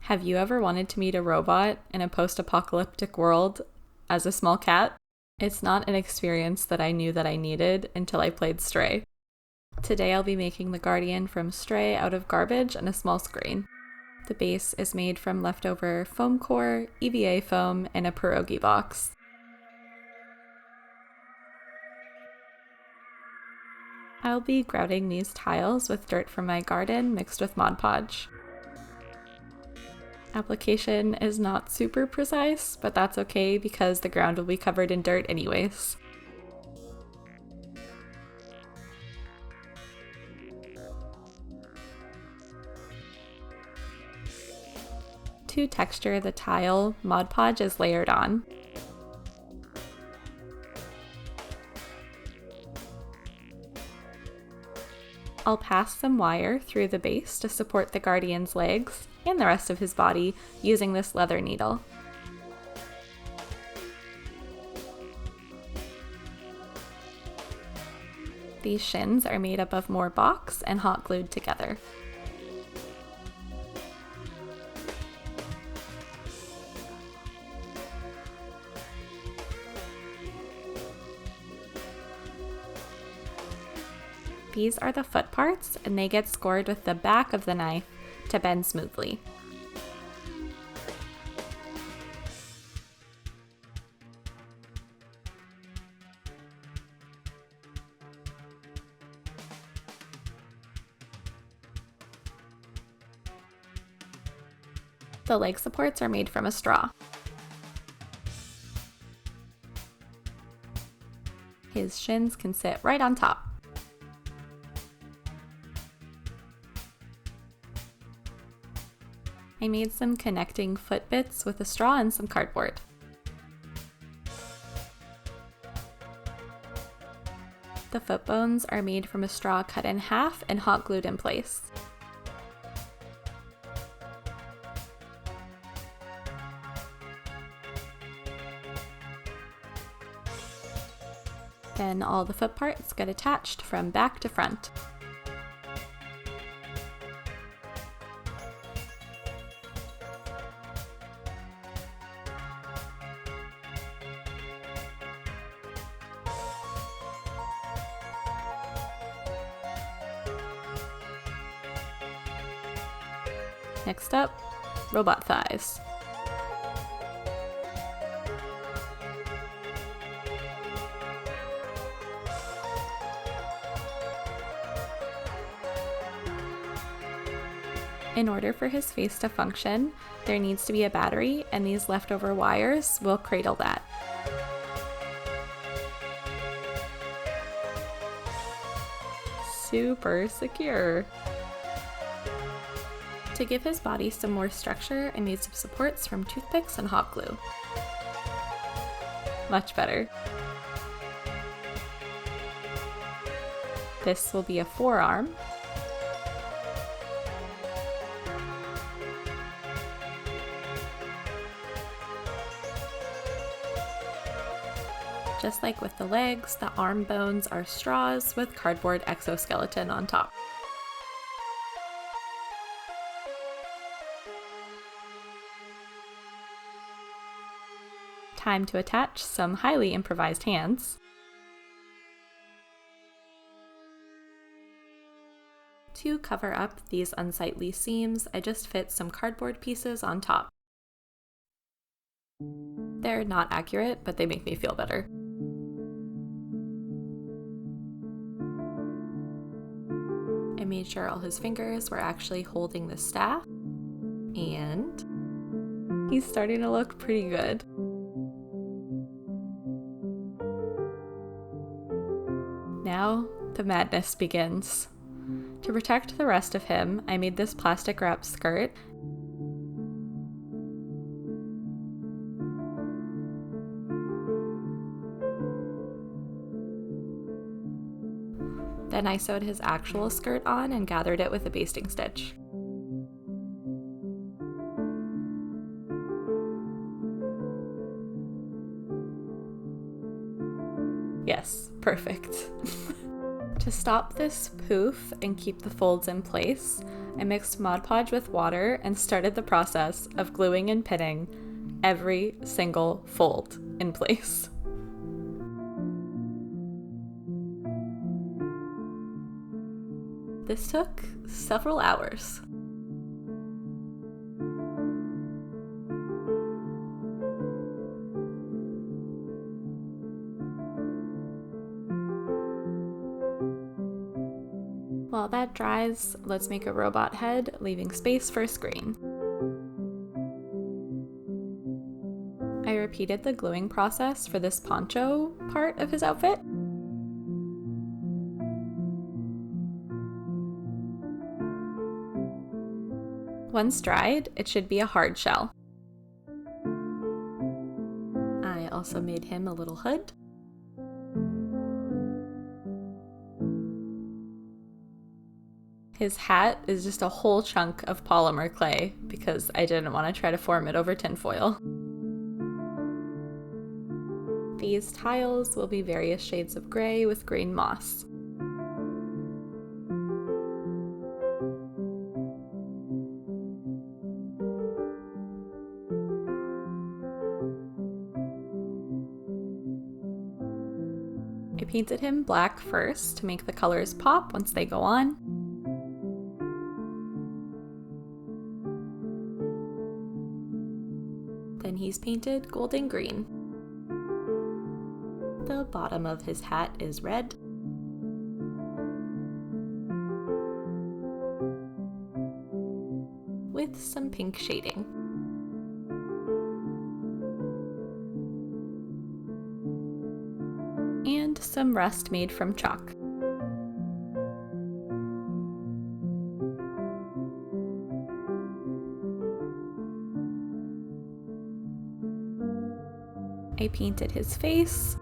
Have you ever wanted to meet a robot in a post-apocalyptic world as a small cat? It's not an experience that I knew that I needed until I played Stray. Today I'll be making the Guardian from Stray out of garbage and a small screen. The base is made from leftover foam core, EVA foam, and a pierogi box. I'll be grouting these tiles with dirt from my garden mixed with Mod Podge. Application is not super precise, but that's okay because the ground will be covered in dirt anyways. To texture the tile, Mod Podge is layered on. I'll pass some wire through the base to support the Guardian's legs and the rest of his body using this leather needle. These shins are made up of more box and hot glued together. These are the foot parts, and they get scored with the back of the knife to bend smoothly. The leg supports are made from a straw. His shins can sit right on top. I made some connecting foot bits with a straw and some cardboard. The foot bones are made from a straw cut in half and hot glued in place. Then all the foot parts get attached from back to front. Next up, robot thighs. In order for his face to function, there needs to be a battery, and these leftover wires will cradle that. Super secure. To give his body some more structure, I made some supports from toothpicks and hot glue. Much better. This will be a forearm. Just like with the legs, the arm bones are straws with cardboard exoskeleton on top. Time to attach some highly improvised hands. To cover up these unsightly seams, I just fit some cardboard pieces on top. They're not accurate, but they make me feel better. I made sure all his fingers were actually holding the staff, and he's starting to look pretty good. Now, the madness begins. To protect the rest of him, I made this plastic wrap skirt. Then I sewed his actual skirt on and gathered it with a basting stitch. Yes, perfect. To stop this poof and keep the folds in place, I mixed Mod Podge with water and started the process of gluing and pinning every single fold in place. This took several hours. While that dries, let's make a robot head, leaving space for a screen. I repeated the gluing process for this poncho part of his outfit. Once dried, it should be a hard shell. I also made him a little hood. His hat is just a whole chunk of polymer clay because I didn't want to try to form it over tinfoil. These tiles will be various shades of gray with green moss. I painted him black first to make the colors pop once they go on. Then he's painted golden green. The bottom of his hat is red. With some pink shading. And some rust made from chalk. I painted his face,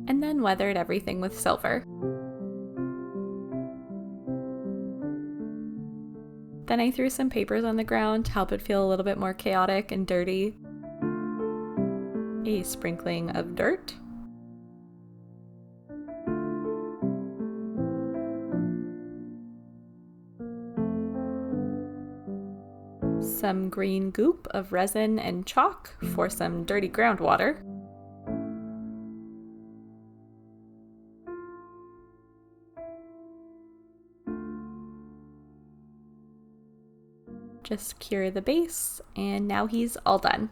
and then weathered everything with silver. Then I threw some papers on the ground to help it feel a little bit more chaotic and dirty. A sprinkling of dirt. Some green goop of resin and chalk for some dirty groundwater. Just cure the base, and now he's all done.